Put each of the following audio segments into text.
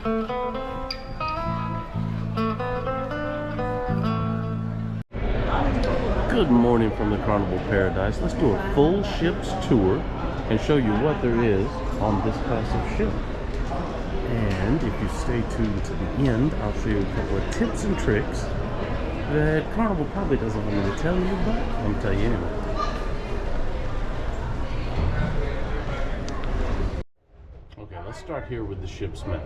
Good morning from the Carnival Paradise. Let's do a full ship's tour and show you what there is on this class of ship. And if you stay tuned to the end, I'll show you a couple of tips and tricks that Carnival probably doesn't want me to tell you, but I'm going to tell you anyway. Okay, let's start here with the ship's map.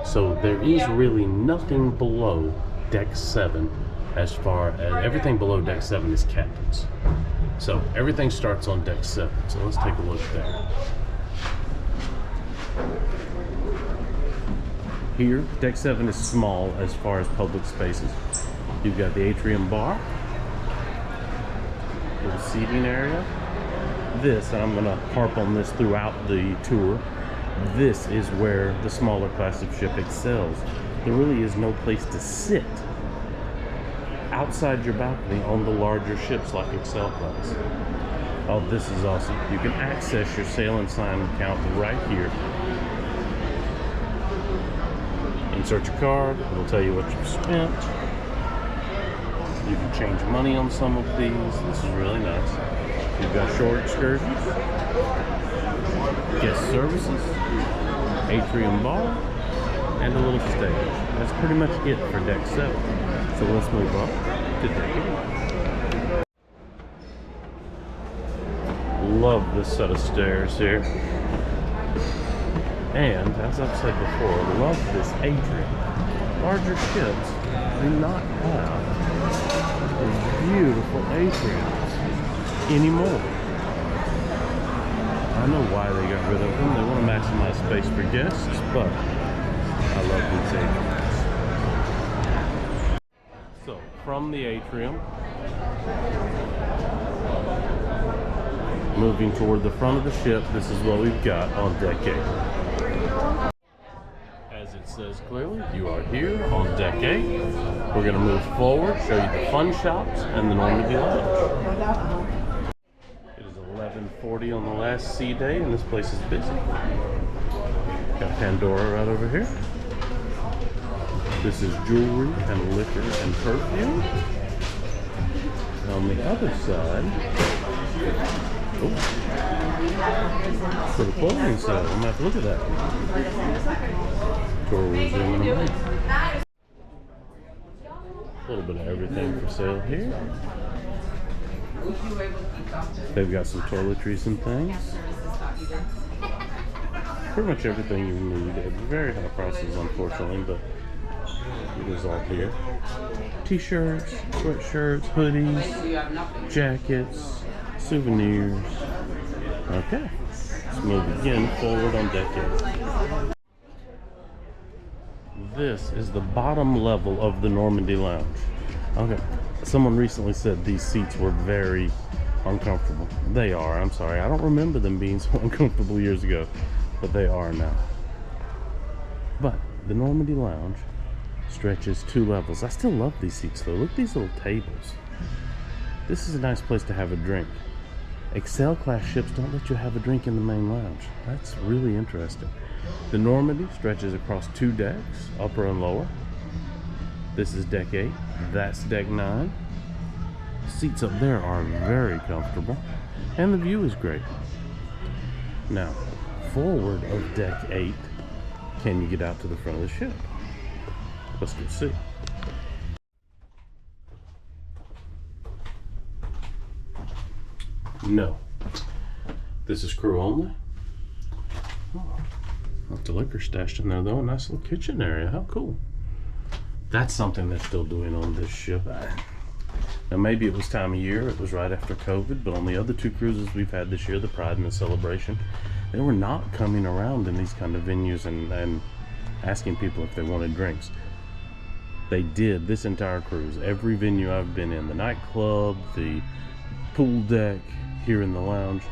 So there is really nothing below Deck 7 as far as everything below Deck 7 is captains. So everything starts on Deck 7. So let's take a look there. Here, Deck 7 is small as far as public spaces. You've got the atrium bar, little seating area. This, and I'm going to harp on this throughout the tour, this is where the smaller class of ship excels. There really is no place to sit outside your balcony on the larger ships like Excel class. Oh, this is awesome. You can access your sail and sign account right here. Insert your card, it'll tell you what you've spent. You can change money on some of these. This is really nice. You've got short excursions, guest services, atrium bar, and a little stage. That's pretty much it for Deck 7. So let's move on to Deck 8. Love this set of stairs here. And, as I've said before, love this atrium. Larger ships do not have these beautiful atriums anymore. I know why they got rid of them. They want to maximize space for guests, but I love these atriums. So, from the atrium, moving toward the front of the ship, this is what we've got on Deck 8. As it says clearly, you are here on Deck 8. We're going to move forward, show you the fun shops and the Normandy Lounge. It is 11:40 on the last sea day, and this place is busy. Got Pandora right over here. This is jewelry and liquor and perfume. On the other side, for the clothing side, I'm going to have to look at that. Tour will zoom in a minute. A little bit of everything for sale here. They've got some toiletries and things. Pretty much everything you need at very high prices, unfortunately, but it is all here. T-shirts, sweatshirts, hoodies, jackets, souvenirs. Okay, let's move again forward on Deck 8. This is the bottom level of the Normandy Lounge. Okay, someone recently said these seats were very uncomfortable. They are, I'm sorry. I don't remember them being so uncomfortable years ago, but they are now. But the Normandy Lounge stretches 2 levels. I still love these seats though. Look at these little tables. This is a nice place to have a drink. Excel class ships don't let you have a drink in the main lounge. That's really interesting. The Normandy stretches across 2 decks, upper and lower. This is Deck 8. That's Deck 9. Seats up there are very comfortable, and the view is great. Now, forward of Deck 8, can you get out to the front of the ship? Let's go see. No. This is crew only. Oh, not the liquor stashed in there though. A nice little kitchen area. How cool. That's something they're still doing on this ship. Now maybe it was time of year. It was right after COVID, but on the other 2 cruises we've had this year, the Pride and the Celebration, they were not coming around in these kind of venues and asking people if they wanted drinks. They did this entire cruise. Every venue I've been in, the nightclub, the pool deck, here in the lounge,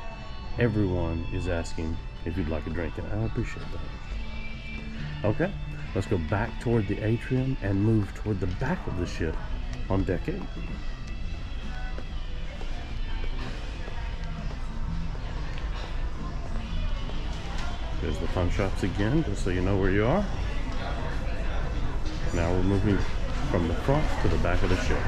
everyone is asking if you'd like a drink, and I appreciate that. Okay, let's go back toward the atrium and move toward the back of the ship on Deck 8. There's the fun shops again, just so you know where you are. Now we're moving from the front to the back of the ship.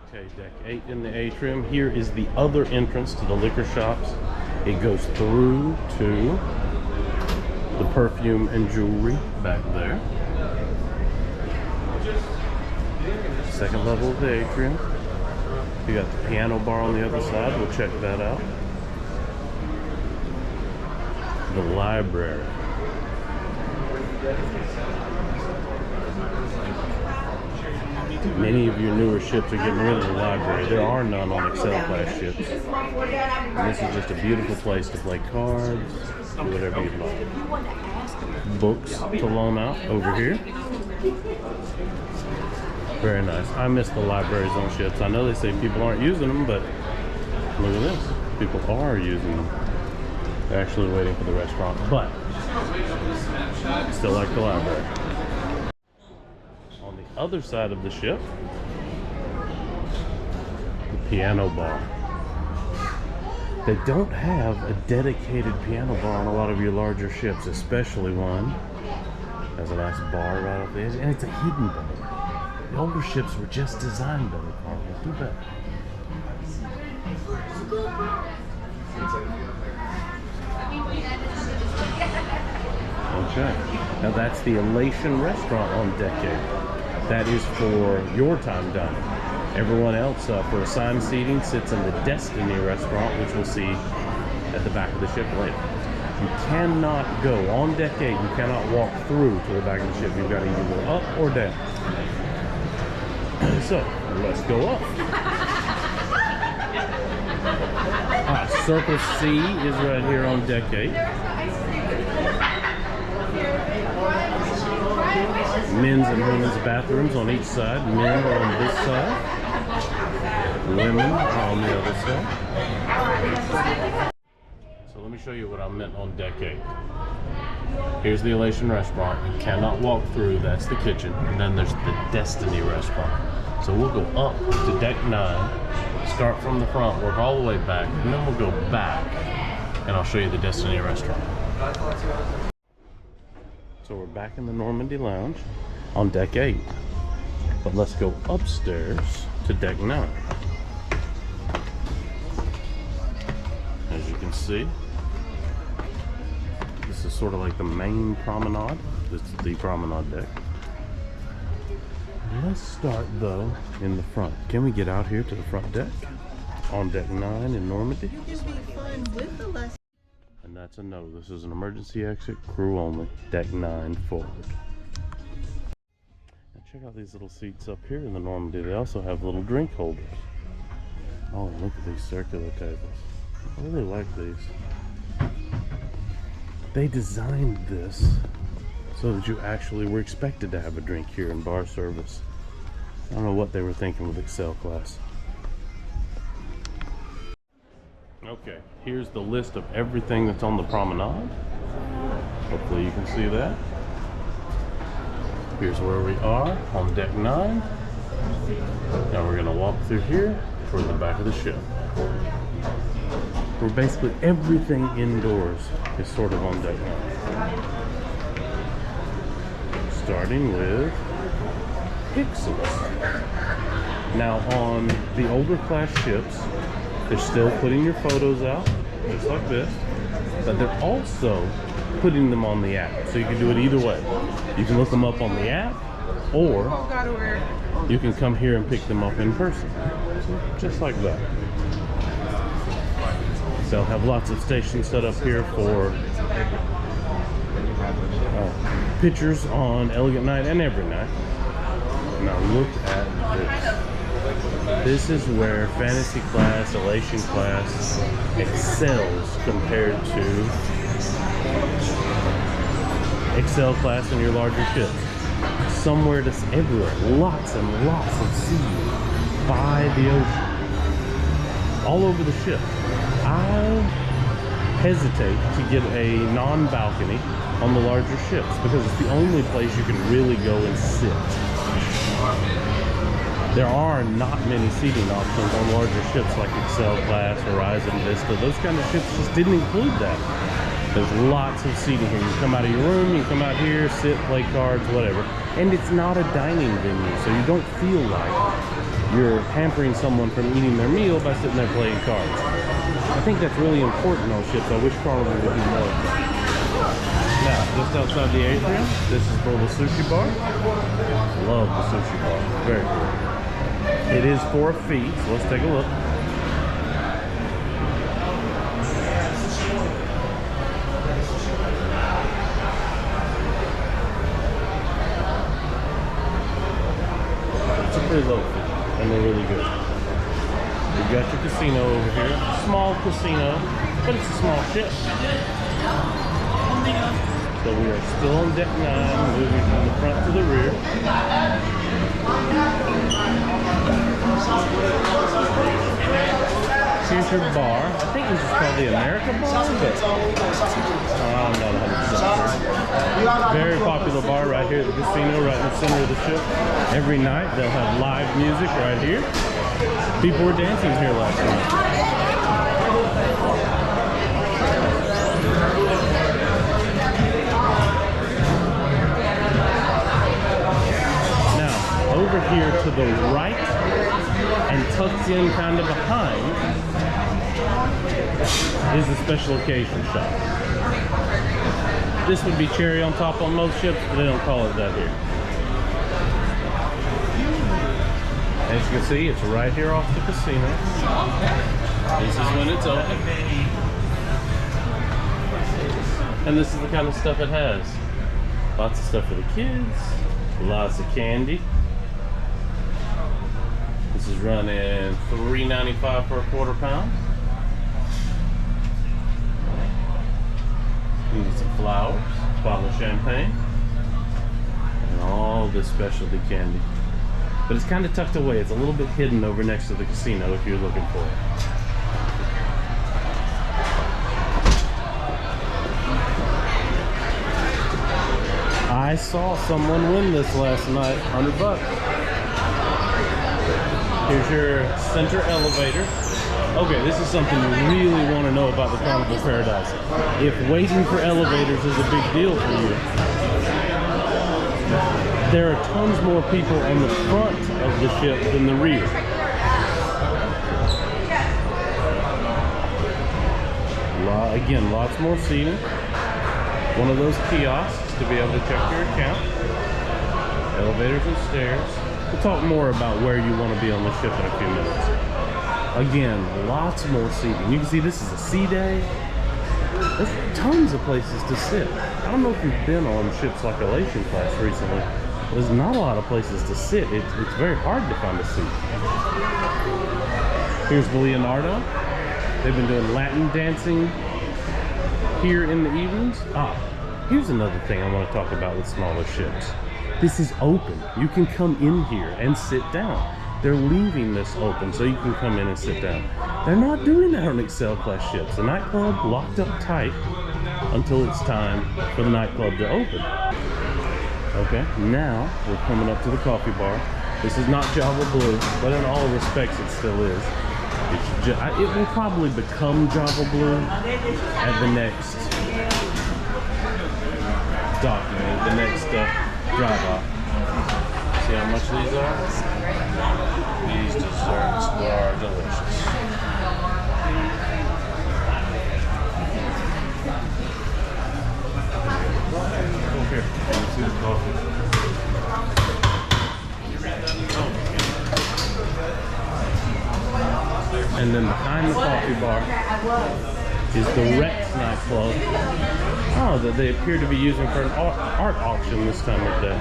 Okay, deck 8 in the atrium. Here is the other entrance to the liquor shops. It goes through to the perfume and jewelry back there. Second level of the atrium. You got the piano bar on the other side. We'll check that out. The library. Many of your newer ships are getting rid of the library. There are none on Excel class ships. And this is just a beautiful place to play cards, do whatever you'd like. Books to loan out over here. Very nice. I miss the libraries on ships. I know they say people aren't using them, but look at this. People are using them. They're actually waiting for the restaurant, but still like the library. On the other side of the ship, the piano bar. They don't have a dedicated piano bar on a lot of your larger ships, especially one. Has a nice bar right off the edge, and it's a hidden bar. The older ships were just designed better, Carnival. Do better. Okay. Now that's the Elation restaurant on deck 8. That is for your time dining. Everyone else for assigned seating sits in the Destiny restaurant, which we'll see at the back of the ship later. You cannot go on deck 8. You cannot walk through to the back of the ship. You've got to either go up or down. So, let's go up. Circle C is right here on deck 8. Men's and women's bathrooms on each side. Men are on this side. Women are on the other side. So let me show you what I meant on deck 8. Here's the Elation restaurant. You cannot walk through. That's the kitchen. And then there's the Destiny restaurant. So we'll go up to deck 9, start from the front, work all the way back, and then we'll go back, and I'll show you the Destiny restaurant. So we're back in the Normandy Lounge on deck 8, but let's go upstairs to deck 9. As you can see, this is sort of like the main promenade. This is the promenade deck. Let's start though in the front. Can we get out here to the front deck on deck 9 in Normandy? It'd be fun with the lesson. And that's a no. This is an emergency exit, crew only. Deck 9 forward. Now check out these little seats up here in the Normandy. They also have little drink holders. Oh, look at these circular tables. I really like these. They designed this so that you actually were expected to have a drink here in bar service. I don't know what they were thinking with Excel class. Okay, here's the list of everything that's on the promenade. Hopefully you can see that. Here's where we are on deck 9. Now we're gonna walk through here toward the back of the ship. Where basically everything indoors is sort of on deck 9. Starting with pixels. Now on the older class ships, they're still putting your photos out, just like this, but they're also putting them on the app. So you can do it either way. You can look them up on the app, or you can come here and pick them up in person. So just like that. They'll have lots of stations set up here for pictures on Elegant Night and every night. Now look at this. This is where Fantasy class, Elation class excels compared to Excel class in your larger ships. Somewhere to everywhere, lots and lots of sea by the ocean, all over the ship. I hesitate to get a non-balcony on the larger ships because it's the only place you can really go and sit. There are not many seating options on larger ships like Excel class, Horizon, Vista. Those kind of ships just didn't include that. There's lots of seating here. You come out of your room, you come out here, sit, play cards, whatever. And it's not a dining venue, so you don't feel like you're hampering someone from eating their meal by sitting there playing cards. I think that's really important on ships. I wish Carnival would do more of that. Now, just outside the atrium, this is for the sushi bar. Love the sushi bar. Very cool. It is 4 feet, so let's take a look. It's a pretty low fee, and they're really good. You've got your casino over here. Small casino, but it's a small ship. So we are still on deck 9, moving from the front to the rear. Here's your bar. I think this is called the America Bar, but I'm not 100% sure. Very popular bar right here at the casino, right in the center of the ship. Every night they'll have live music right here. People were dancing here last night. Over here to the right and tucked in kind of behind is the special occasion shop. This would be cherry on top on most ships, but they don't call it that here. As you can see, it's right here off the casino. This is when it's open. And this is the kind of stuff it has. Lots of stuff for the kids, lots of candy. This is running $3.95 for a quarter pound. You get some flowers, bottle of champagne, and all this specialty candy. But it's kind of tucked away. It's a little bit hidden over next to the casino if you're looking for it. I saw someone win this last night, $100. Here's your center elevator. Okay, this is something you really want to know about the Carnival Paradise. If waiting for elevators is a big deal for you, there are tons more people on the front of the ship than the rear. Again, lots more seating. One of those kiosks to be able to check your account. Elevators and stairs. We'll talk more about where you want to be on the ship in a few minutes. Again, lots more seating. You can see this is a sea day. There's tons of places to sit. I don't know if you've been on ships like Elation class recently. There's not a lot of places to sit. It's very hard to find a seat. Here's the Leonardo. They've been doing Latin dancing here in the evenings. Here's another thing I want to talk about with smaller ships. This is open. You can come in here and sit down. They're leaving this open so you can come in and sit down. They're not doing that on Excel class ships. The nightclub locked up tight until it's time for the nightclub to open. Okay, now we're coming up to the coffee bar. This is not Java Blue, but in all respects it still is. It will probably become Java Blue at the next document, the next drive off. See how much these are? These desserts are delicious. Go here. Let me see the coffee. And then behind the coffee bar is the Rex nightclub. That they appear to be using for an art auction this time of day.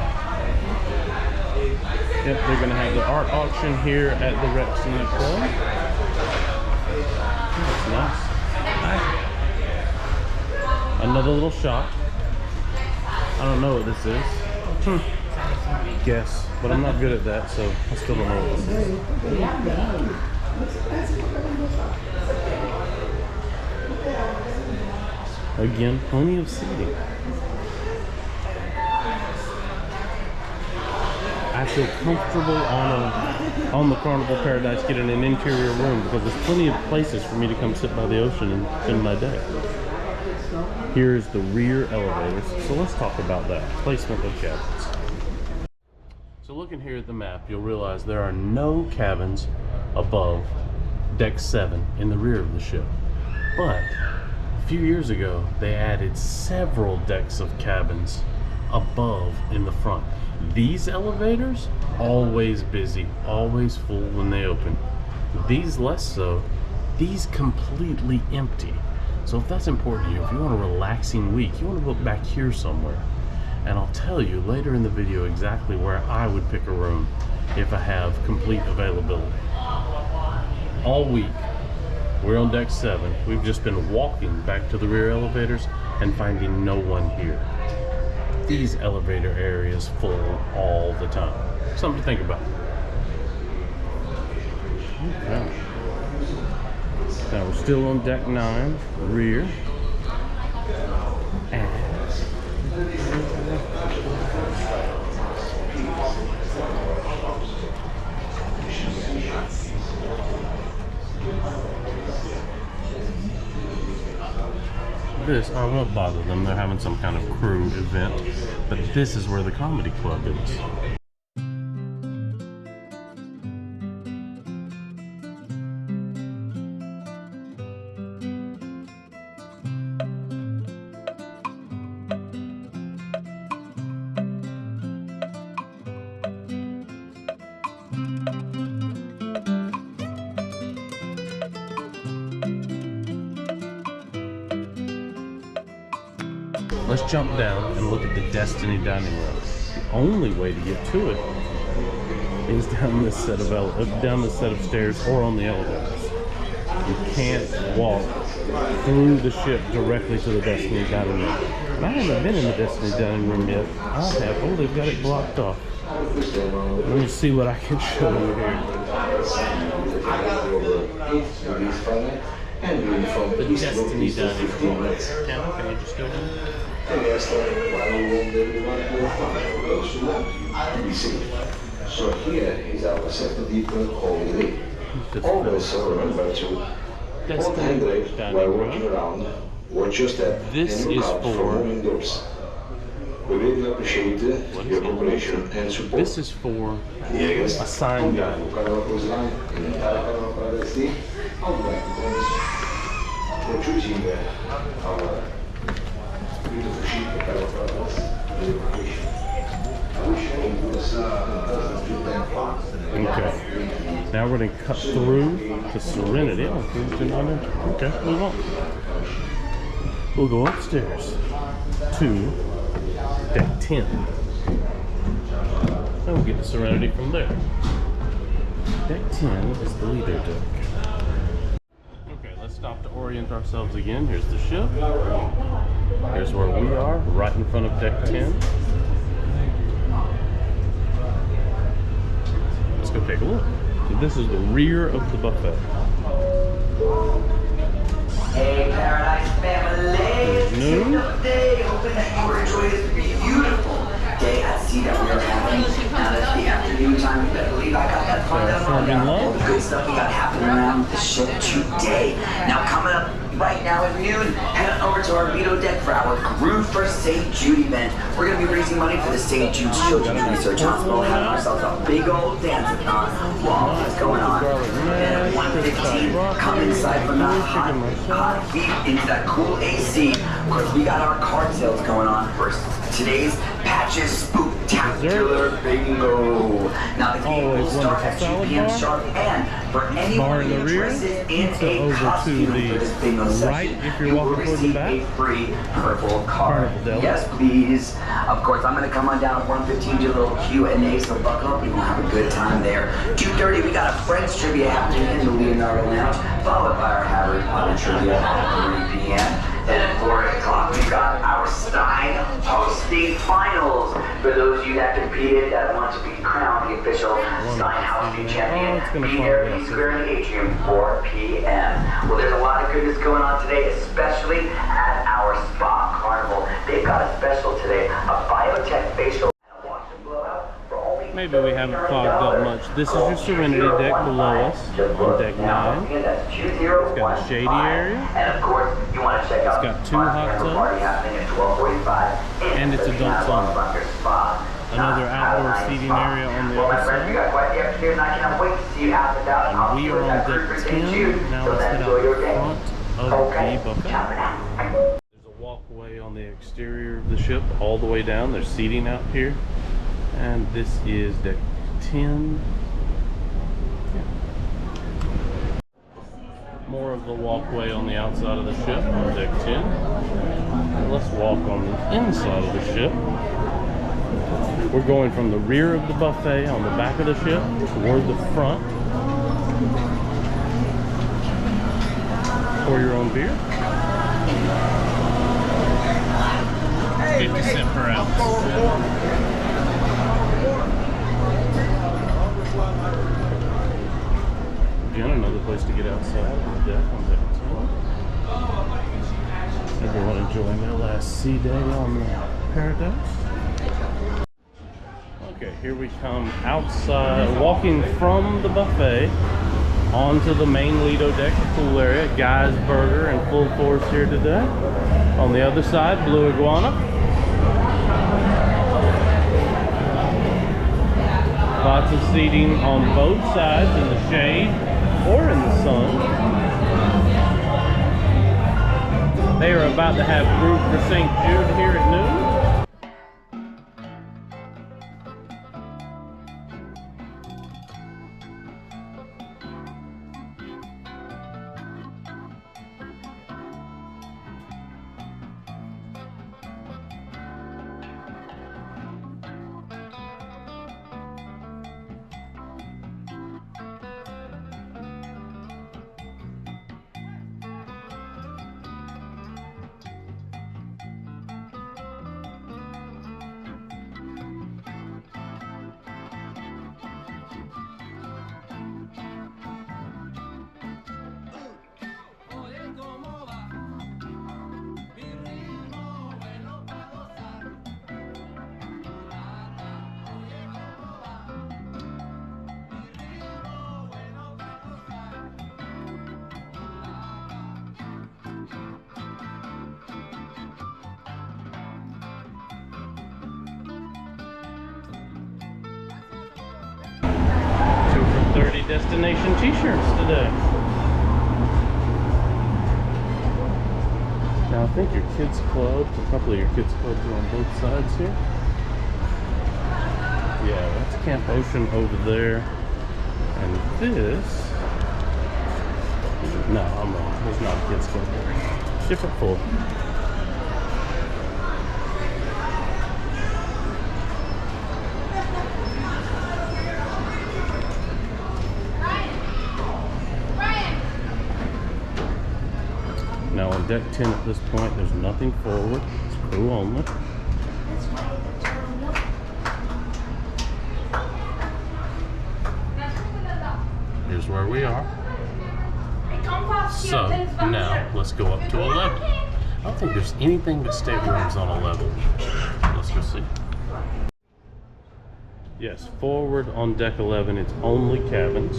Yep, they're going to have the art auction here at the Rex nightclub. That's nice. Another little shop. I don't know what this is. Guess, but I'm not good at that, so I still don't know what this is. Again, plenty of seating. I feel comfortable on the Carnival Paradise getting an interior room, because there's plenty of places for me to come sit by the ocean and spend my day. Here's the rear elevators, so let's talk about that. Placement of cabins. So looking here at the map, you'll realize there are no cabins above deck 7 in the rear of the ship. But a few years ago, they added several decks of cabins above in the front. These elevators, always busy, always full when they open. These less so, these completely empty. So if that's important to you, if you want a relaxing week, you want to book back here somewhere. And I'll tell you later in the video exactly where I would pick a room if I have complete availability. All week, we're on deck 7. We've just been walking back to the rear elevators and finding no one here. These elevator areas full all the time. Something to think about. Okay. Now we're still on deck 9, rear. And this, I won't bother them, they're having some kind of crew event, but this is where the comedy club is. Let's jump down and look at the Destiny dining room. The only way to get to it is down this set of stairs or on the elevators. You can't walk through the ship directly to the Destiny dining room. And I haven't been in the Destiny dining room yet. I have. Oh, they've got it blocked off. Let me see what I can show you here. The Destiny dining room. Can you just go in? So here is our second holiday. Also remember to hold handrail while walking around. Watch your step. This and is look out for moving doors. We really appreciate your cooperation and support. This is for a sign dining. For choosing our beautiful ship Okay. Now we're going to cut through to Serenity. Okay, move on. We'll go upstairs to deck 10. And we'll get to Serenity from there. Deck 10 is the Lido deck. Okay, let's stop to orient ourselves again. Here's the ship. Here's where we are, right in front of deck 10. Let's go take a look. So this is the rear of the buffet. Hey, Paradise family! Noon. Day. Hoping that you were enjoying this beautiful day at sea that we are having. Now that it's the afternoon time, you better believe I got that fun down all the good stuff we got happening around the ship today. Now coming up right now at noon, head on over to our Lido deck for our Groove for St. Jude event. We're going to be raising money for the St. Jude's Children's Research Hospital, having ourselves a big old dance-a-thon while all this going on. And at 1:15, come inside from the hot heat into that cool AC. Of course, we got our card sales going on for today's Patches Spooktacular Bingo. Now the game will start at 2 p.m. sharp, and for anyone interested in a costume for this bingo session, if you're you will walking toward the receive back, a free purple card. Carnival. Yes, please. Of course, I'm going to come on down at 1:15, do a little Q&A, so buckle up. We're going to have a good time there. 2:30, we got a Friends trivia happening in the Leonardo Lounge, followed by our Harry Potter trivia at 3 p.m. Then at 4 o'clock, we got our Stein hosting finals. For those of you that competed that want to be crowned the official Stein hosting champion, be there in Square in the Atrium, 4 p.m. Well, there's a lot of goodness going on today, especially at our Spa Carnival. They've got a special today, a biotech facial and a wash and blowout for only Maybe we haven't fogged up much. This is your Serenity deck below us on deck 9. It's got a shady area. It's got 2 hot tubs. And it's adults only. Another outdoor seating area on the other side. And we are on deck 10. Now let's head out the front of the buffet. There's a walkway on the exterior of the ship all the way down. There's seating out here. And this is deck 10. Yeah. More of the walkway on the outside of the ship on deck 10. And let's walk on the inside of the ship. We're going from the rear of the buffet on the back of the ship toward the front. Pour your own beer. 50 cents per ounce. Again, another place to get outside on the deck on deck 10. Everyone enjoying their last sea day on the Paradise. Okay, here we come outside, walking from the buffet onto the main Lido deck, the pool area. Guy's Burger in full force here today. On the other side, Blue Iguana. Lots of seating on both sides in the shade or in the sun. They are about to have group for St. Jude here at noon. Destination t-shirts today. Now I think your kids clubs, a couple of your kids clubs are on both sides here. Yeah, that's Camp Ocean over there. And this, no, I'm wrong. There's not a kids club there. Different full. Now on deck 10 at this point, there's nothing forward. It's crew only. Here's where we are. So now let's go up to 11. I don't think there's anything but staterooms on 11. Let's go see. Yes, forward on deck 11, it's only cabins.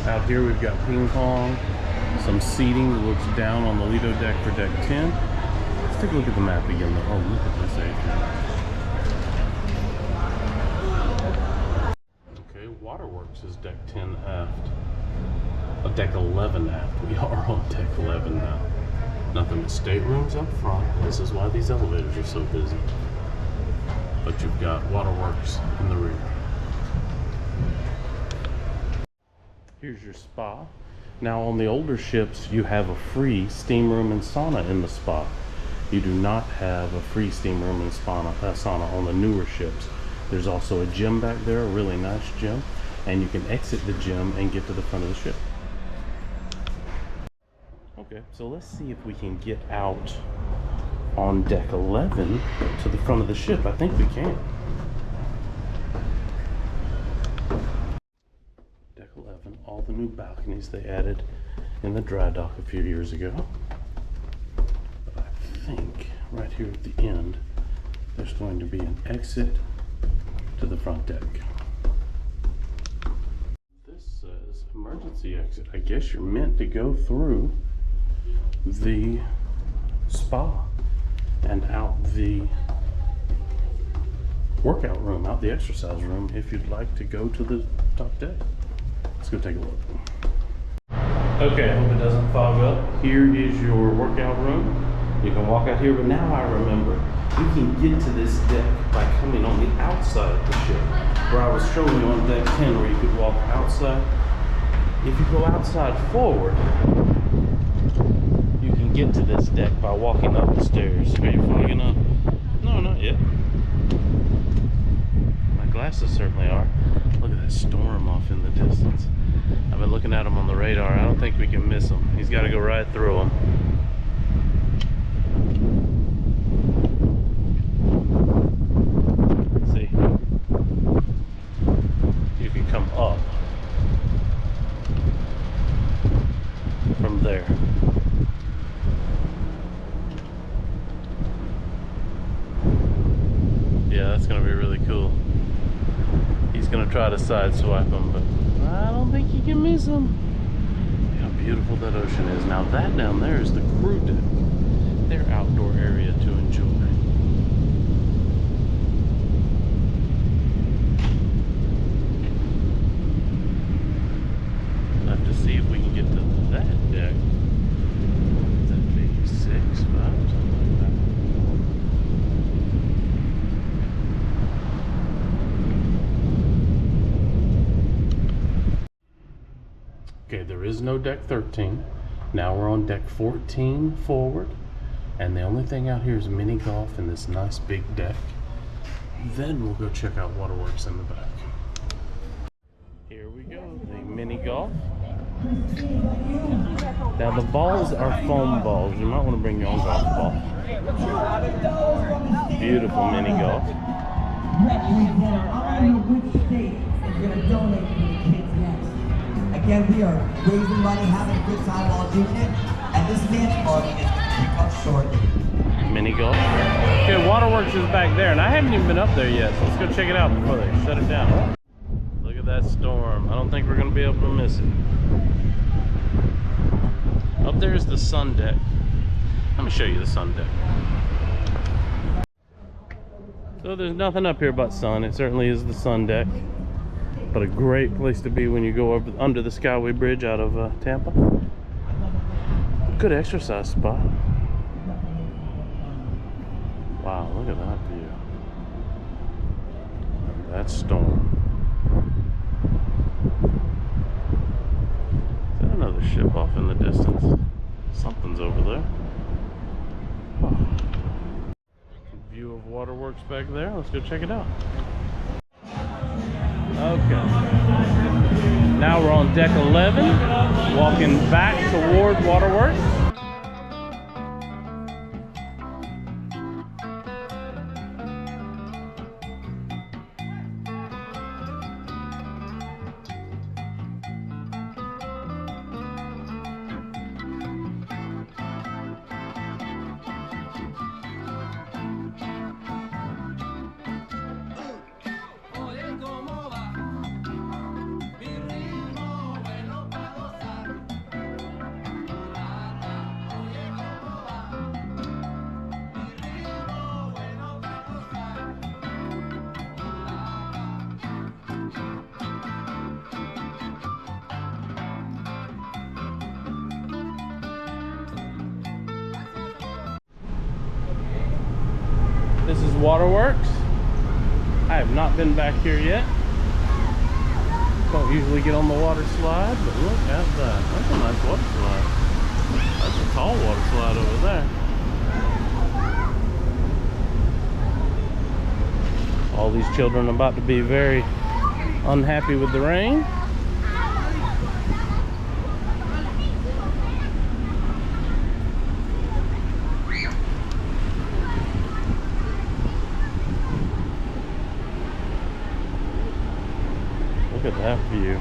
Out here we've got ping pong, some seating that looks down on the Lido deck for deck 10. Let's take a look at the map again though. Oh, look at this age. Okay, Waterworks is deck 10 aft. Deck 11 aft. We are on deck 11 now. Nothing but staterooms up front. This is why these elevators are so busy. But you've got Waterworks in the rear. Here's your spa. Now on the older ships, you have a free steam room and sauna in the spa. You do not have a free steam room and sauna on the newer ships. There's also a gym back there, a really nice gym, and you can exit the gym and get to the front of the ship. Okay, so let's see if we can get out on deck 11 to the front of the ship. I think we can. Deck 11, all the new balconies they added in the dry dock a few years ago. But I think right here at the end, there's going to be an exit to the front deck. This says emergency exit. I guess you're meant to go through the spa and out the workout room, out the exercise room, if you'd like to go to the top deck. Let's go take a look. Okay, I hope it doesn't fog up. Here is your workout room. You can walk out here, but now I remember, you can get to this deck by coming on the outside of the ship, where I was showing you on deck 10 where you could walk outside. If you go outside forward, you can get to this deck by walking up the stairs. Are you fogging up? No, not yet. My glasses certainly are. Look at that storm off in the distance. I've been looking at him on the radar. I don't think we can miss him. He's got to go right through him. Let's see. You can come up from there. Yeah, that's going to be really cool. He's going to try to sideswipe him, but I don't think you can miss him. Look how beautiful that ocean is. Now that down there is the crew deck. Their outdoor area to enjoy. We'll have to see if we can get to that deck. That'd be 6, 5, something like that. Okay, there is no deck 13. Now we're on deck 14 forward. And the only thing out here is mini golf in this nice big deck. Then we'll go check out Waterworks in the back. Here we go, the mini golf. Now the balls are foam balls. You might want to bring your own golf ball. Beautiful mini golf. Again, we are raising money, having a good time while doing it, and this dance party is going to kick off shortly. Mini golf. Okay, Waterworks is back there, and I haven't even been up there yet, so let's go check it out before they shut it down. Look at that storm. I don't think we're going to be able to miss it. Up there is the sun deck. Let me show you the sun deck. So there's nothing up here but sun. It certainly is the sun deck. But a great place to be when you go over under the Skyway Bridge out of Tampa. Good exercise spot. Wow, look at that view. That storm. Is that another ship off in the distance? Something's over there. Wow. View of Waterworks back there. Let's go check it out. Okay. Now we're on deck 11, walking back toward Waterworks. This is Waterworks. I have not been back here yet. Don't usually get on the water slide, but look at that. That's a nice water slide. That's a tall water slide over there. All these children are about to be very unhappy with the rain. Look at that view.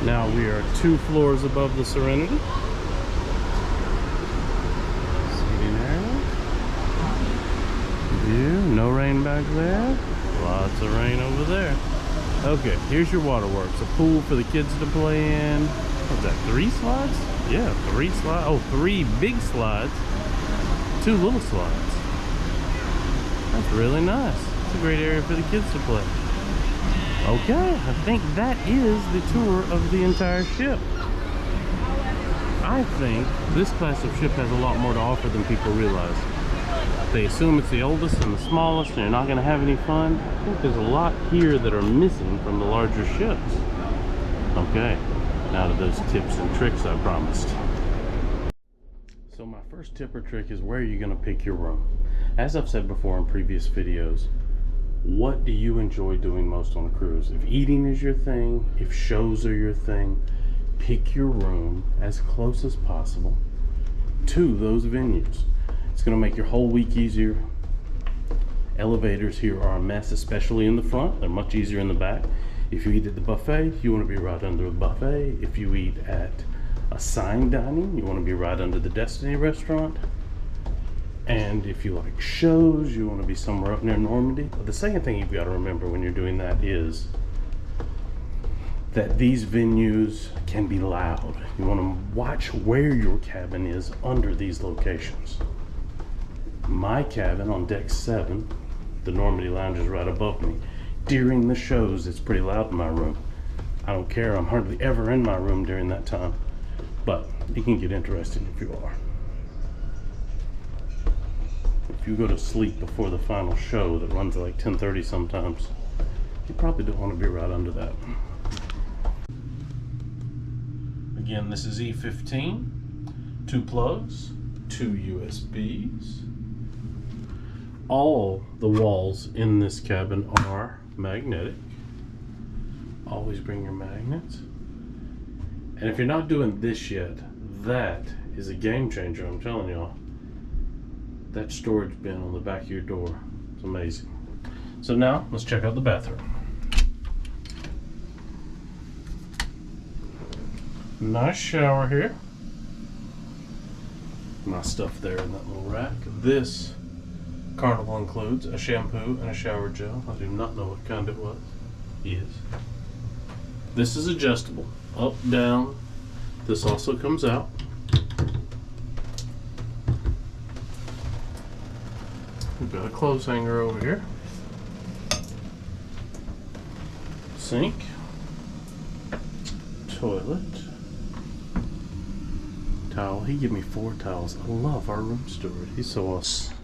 Now we are 2 floors above the Serenity. Seating area. View, no rain back there. Lots of rain over there. Okay, here's your Waterworks. A pool for the kids to play in. What's that, 3 slides? Yeah, 3 slides. Oh, 3 big slides. 2 little slides. That's really nice. It's a great area for the kids to play. Okay, I think that is the tour of the entire ship. I think this class of ship has a lot more to offer than people realize. They assume it's the oldest and the smallest and you're not going to have any fun. I think there's a lot here that are missing from the larger ships. Okay, now to those tips and tricks I promised. So my first tip or trick is where you're going to pick your room. As I've said before in previous videos, what do you enjoy doing most on a cruise? If eating is your thing, if shows are your thing, pick your room as close as possible to those venues. It's going to make your whole week easier. Elevators here are a mess, especially in the front. They're much easier in the back. If you eat at the buffet, you want to be right under the buffet. If you eat at assigned dining, you want to be right under the Destiny restaurant. And if you like shows, you want to be somewhere up near Normandy. But the second thing you've got to remember when you're doing that is that these venues can be loud. You want to watch where your cabin is under these locations. My cabin on deck 7, the Normandy Lounge is right above me. During the shows, it's pretty loud in my room. I don't care, I'm hardly ever in my room during that time. But it can get interesting if you are. If you go to sleep before the final show that runs at like 10:30 sometimes, you probably don't want to be right under that. Again, this is E15, 2 plugs, 2 USBs. All the walls in this cabin are magnetic. Always bring your magnets. And if you're not doing this yet, that is a game changer, I'm telling y'all. That storage bin on the back of your door, it's amazing. So now let's check out the bathroom. Nice shower here. My stuff there in that little rack. This Carnival includes a shampoo and a shower gel. I do not know what kind it was. Yes. This is adjustable, up, down. This also comes out. We've got a clothes hanger over here. Sink. Toilet. Towel. He gave me 4 towels. I love our room steward. He's so awesome.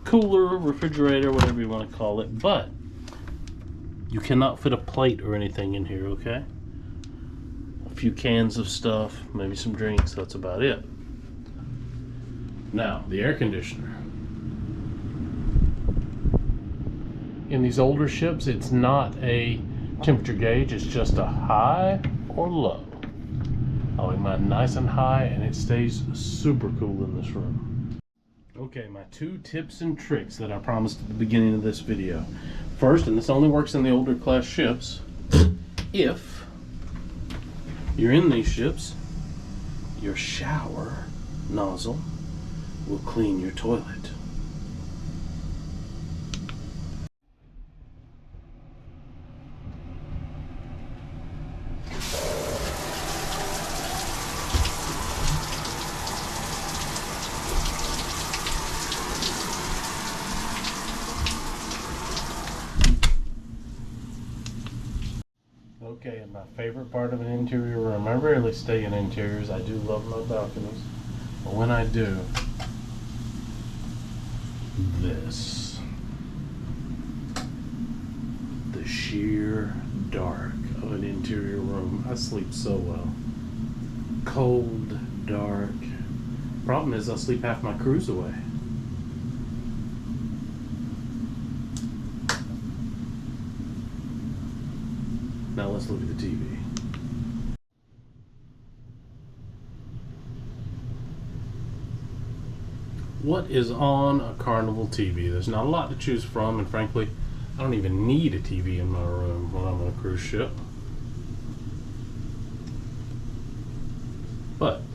Cooler, refrigerator, whatever you want to call it. But you cannot fit a plate or anything in here, okay? A few cans of stuff, maybe some drinks, that's about it. Now, the air conditioner. In these older ships, it's not a temperature gauge, it's just a high or low. I like mine nice and high, and it stays super cool in this room. Okay, my 2 tips and tricks that I promised at the beginning of this video. First, and this only works in the older class ships, if you're in these ships, your shower nozzle will clean your toilet. Okay, and my favorite part of an interior room, I rarely stay in interiors. I do love my balconies, but when I do, this, the sheer dark of an interior room. I sleep so well. Cold, dark. Problem is, I'll sleep half my cruise away. Now let's look at the TV. What is on a Carnival TV? There's not a lot to choose from, and frankly, I don't even need a TV in my room when I'm on a cruise ship.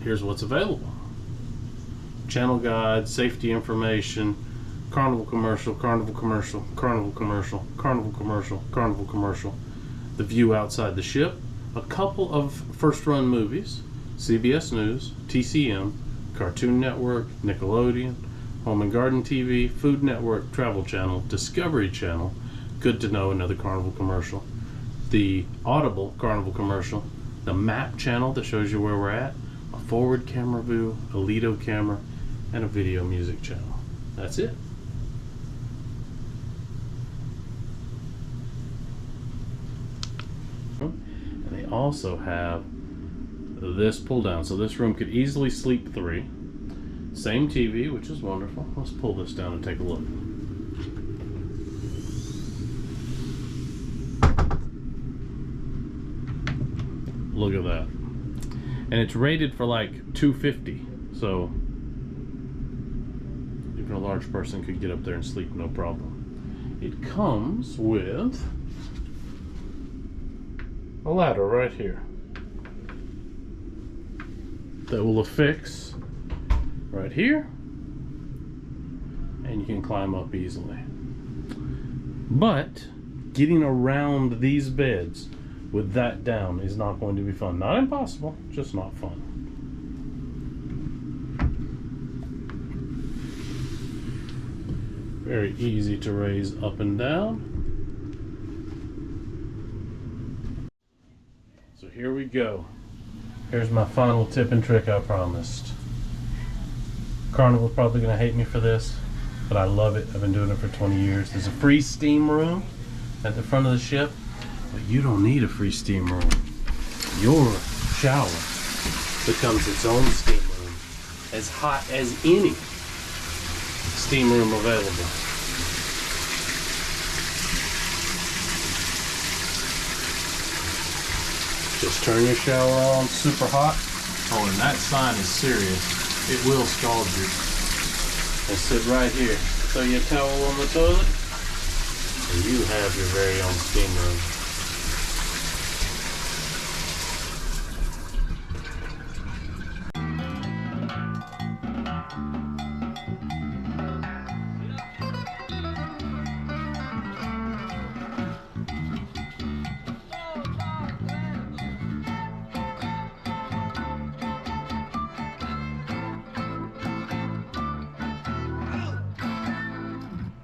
here's what's available. Channel guide, safety information, Carnival commercial, Carnival commercial, Carnival commercial, Carnival commercial, Carnival commercial, the view outside the ship, a couple of first-run movies, CBS News, TCM, Cartoon Network, Nickelodeon, Home and Garden TV, Food Network, Travel Channel, Discovery Channel, Good to Know, another Carnival commercial, the Audible Carnival commercial, the Map Channel that shows you where we're at, a forward camera view, a Lido camera, and a video music channel. That's it. And they also have this pull down, so this room could easily sleep 3. Same TV, which is wonderful. Let's pull this down and take a look. Look at that. And it's rated for like 250, so even a large person could get up there and sleep no problem. It comes with a ladder right here that will affix right here, and you can climb up easily. But getting around these beds with that down is not going to be fun. Not impossible, just not fun. Very easy to raise up and down. So here we go. Here's my final tip and trick I promised. Carnival's probably going to hate me for this, but I love it. I've been doing it for 20 years. There's a free steam room at the front of the ship, but you don't need a free steam room. Your shower becomes its own steam room, as hot as any steam room available. Just turn your shower on super hot. Oh, and that sign is serious. It will scald you. And sit right here. Throw your towel on the toilet, and you have your very own steam room.